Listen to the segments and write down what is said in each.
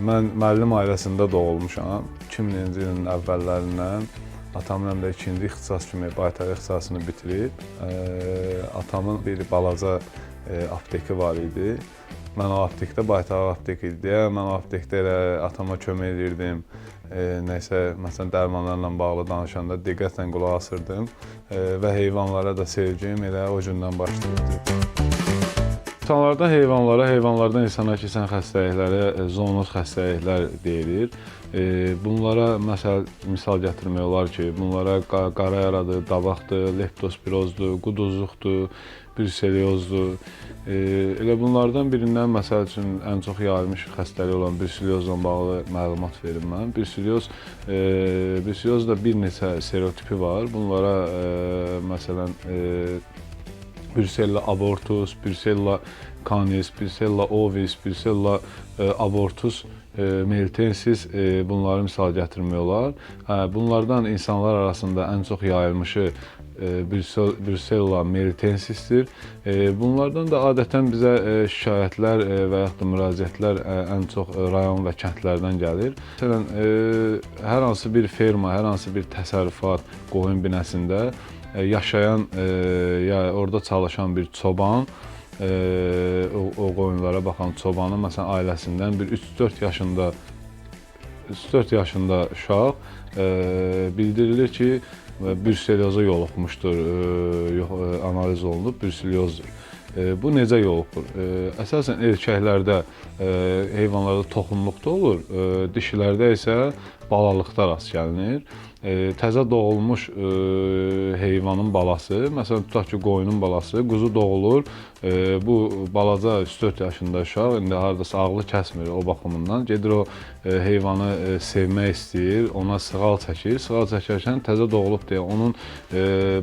Mən müəllim ailəsində doğulmuşam. 2000-ci ilin əvvəllərindən atamın həm də ikinci ixtisas kimi baytar ixtisasını bitirib. Atamın bir balaca apteki var idi. Mən o aptekdə baytar aptek idi deyə, mən o aptekdə elə atama kömək edirdim. Nəysə, məsələn, dərmanlarla bağlı danışanda diqqətlə qulaq asırdım və heyvanlara da sevgim elə o gündən başlayırdı. İnsanlardan heyvanlara, heyvanlardan insana keçən xəstəliklərə zoonoz xəstəliklər deyilir. Bunlara misal gətirmək olar ki, bunlara qara yaradır, dabaqdır, leptospirozdur, quduzluqdur, bruseliyozdur. Elə bunlardan birindən məsəl üçün ən çox yayılmış xəstəlik olan bruseliyozla bağlı məlumat verim mən. Bruseliyozda bir neçə serotipi var. Bunlara məsələn Brucella abortus, Brucella canis, Brucella ovis, Brucella abortus melitensis bunları misal gətirmək olar. Bunlardan insanlar arasında ən çox yayılmışı Brucella melitensisdir. Bunlardan da adətən bizə şikayətlər və yaxud da müraciətlər ən çox rayon və kəndlərdən gəlir. Məsələn, hər hansı bir ferma, hər hansı bir təsərrüfat qoyun binəsində yaşayan, ya orada çalışan bir çoban, o qoyunlara baxan çobanın məsələn ailəsindən bir 3-4 yaşında uşaq bildirilir ki, bruselyoza yoluxmuşdur, analiz olunub, bruselyozdur. Bu necə yoluxur? Əsasən erkəklərdə, heyvanlarda toxumluqda olur, dişilərdə isə balalıqda rast gəlinir. Təzə doğulmuş heyvanın balası, məsələn tutaq ki, qoyunun balası, quzu doğulur. Bu balaca 3-4 yaşında uşaq, indi hardasa ağlı kəsmir o baxımından. Gedir o heyvanı sevmək istəyir, ona sığal çəkir. Sığal çəkərkən təzə doğulub deyə, onun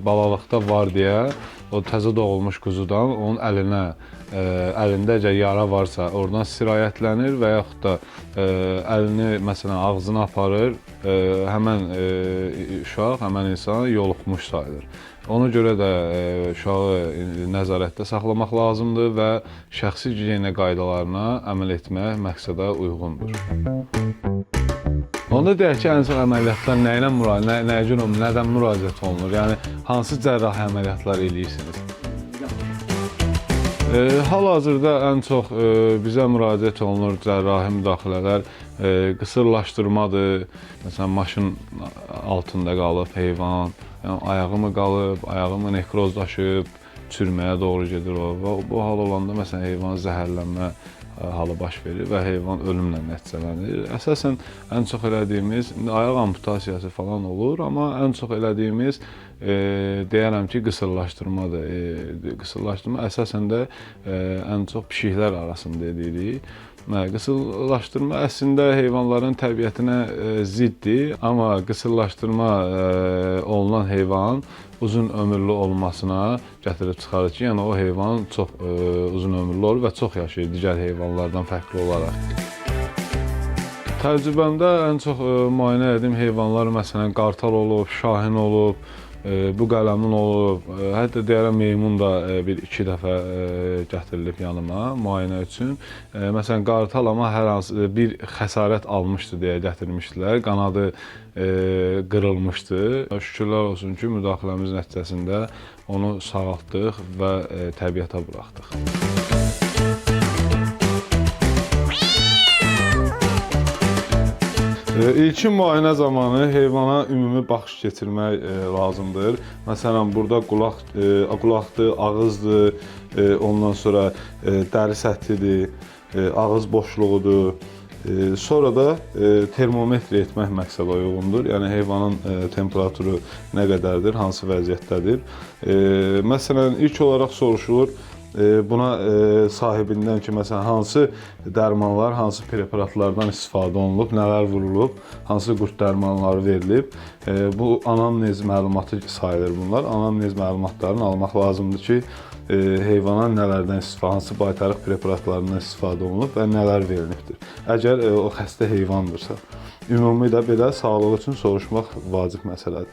balalıqda var deyə, o təzə doğulmuş quzudan onun əlində əgər yara varsa, oradan sirayətlənir və yaxud da əlini məsələn ağzına aparır, həmən uşaq, həmən insan yoluxmuş sayılır. Ona görə də uşağı nəzarətdə saxlamaq lazımdır və şəxsi gigiyena qaydalarına əməl etmək məqsədə uyğundur. Onda deyək ki, ən çox əməliyyatlar nədən müraciət olunur? Yəni, hansı cərrahi əməliyyatlar eləyirsiniz? Hal-hazırda ən çox bizə müraciət olunur cərrahi müdaxilələr, qısırlaşdırmadır. Məsələn, maşın altında qalıb heyvan, ayağı mı qalıb, ayağı mı nekrozlaşıb, çürməyə doğru gedir o. Bu hal olanda məsələn, heyvan zəhərlənmə halı baş verir və heyvan ölümlə nəticələnir. Əsasən ən çox elədiyimiz, ayaq amputasiyası falan olur, amma ən çox elədiyimiz deyərəm ki, qısırlaşdırmadır. Qısırlaşdırma əsasən də ən çox pişiklər arasında edirik. Qısırlaşdırma əslində heyvanların təbiətinə ziddir, amma qısırlaşdırma olunan heyvan uzun ömürlü olmasına gətirib çıxarır ki, yəni o heyvan çox uzun ömürlü olur və çox yaşayır digər heyvanlardan fərqli olaraq. Təcrübəmdə ən çox müayinə etdiyim heyvanlar məsələn qartal olub, şahin olub, bu qələmin olub, hətta deyərəm meymun da bir-iki dəfə gətirilib yanıma müayinə üçün. Məsələn, qartal amma hər hansı bir xəsarət almışdı deyə gətirmişdilər, qanadı qırılmışdı. Şükürlər olsun ki, müdaxiləmiz nəticəsində onu sağaltdıq və təbiətə buraxdıq. İlkin müayinə zamanı heyvana ümumi baxış keçirmək lazımdır. Məsələn, burada qulaqdır, ağızdır, ondan sonra dəri səthidir, ağız boşluğudur. Sonra da termometr etmək məqsədə uyğundur. Yəni, heyvanın temperaturu nə qədərdir, hansı vəziyyətdədir. Məsələn, ilk olaraq soruşulur, buna sahibindən ki, məsələn, hansı dərmanlar, hansı preparatlardan istifadə olunub, nələr vurulub, hansı qurd dərmanları verilib. Bu anamnez məlumatı sayılır bunlar. Anamnez məlumatlarını almaq lazımdır ki, heyvana nələrdən istifadə, hansı baytarlıq preparatlarından istifadə olunub və nələr verilibdir. Əgər o xəstə heyvandırsa, ümumi də belə sağlığı üçün soruşmaq vacib məsələdir.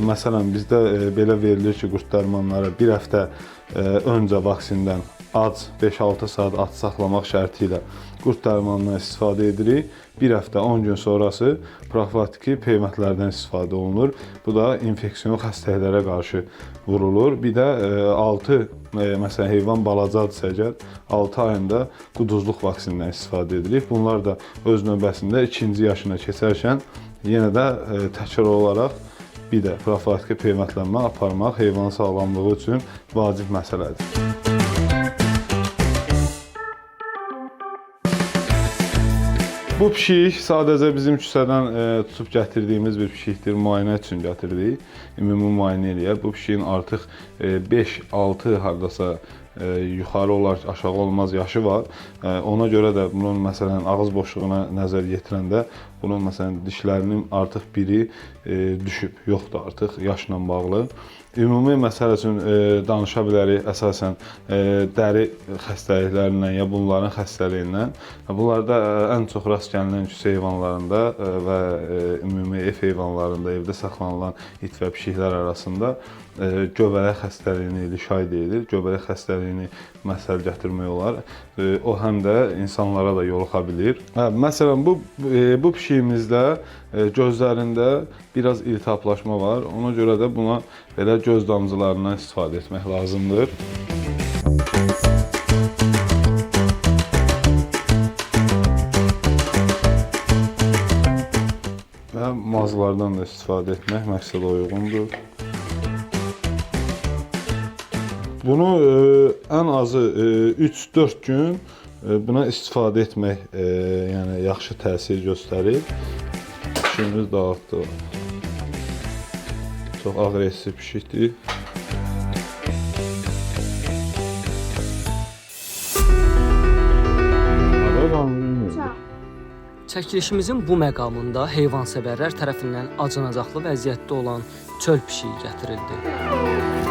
Məsələn, bizdə belə verilir ki, qurd dərmanları bir həftə öncə vaksindən ac 5-6 saat ac saxlamaq şərti ilə qurd dərmanından istifadə edirik. Bir həftə 10 gün sonrası profilaktiki peyvəndlərdən istifadə olunur. Bu da infeksion xəstəliklərə qarşı vurulur. Bir də 6 məsələn heyvan balacadırsa əgər 6 ayında quduzluq vaksinindən istifadə edirik. Bunlar da öz növbəsində 2-ci yaşına keçərkən yenə də təkrar olaraq bir də profilaktiki peyvəndlənmə aparmaq heyvanın sağlamlığı üçün vacib məsələdir. Bu pişik sadəcə bizim küçədən tutub gətirdiyimiz bir pişikdir. Müayinə üçün gətirdik. Ümumi müayinə eləyək. Bu pişiyin artıq 5-6 hardasa yuxarı olar, aşağı olmaz yaşı var. Ona görə də bunun məsələn ağız boşluğuna nəzər yetirəndə bunun məsələn dişlərinin artıq biri düşüb, yoxdur artıq yaşla bağlı. Ümumi məsələ üçün danışa bilərik əsasən dəri xəstəliklərindən ya bunların xəstəliyindən. Bunlarda ən çox rast gəlinən küçə heyvanlarında və ümumi ev heyvanlarında, evdə saxlanılan it və pişiklər arasında göbələk xəstəliyini lişay deyilir. Göbələk xəstəliyini məsəl gətirmək olar. O həm də insanlara da yoluxa bilir. Məsələn, bu pişiyimizdə gözlərində biraz iltihaplaşma var. Ona görə də buna belə göz damcılarından istifadə etmək lazımdır. Və mazlardan da istifadə etmək məqsədə uyğundur. Bunu ən azı 3-4 gün buna istifadə etmək yəni yaxşı təsir göstərir. Pişiyimiz dağıtdı. Çox aqressiv pişikdir. Çəkilişimizin bu məqamında heyvansevərlər tərəfindən acınacaqlı vəziyyətdə olan çöl pişiyi gətirildi.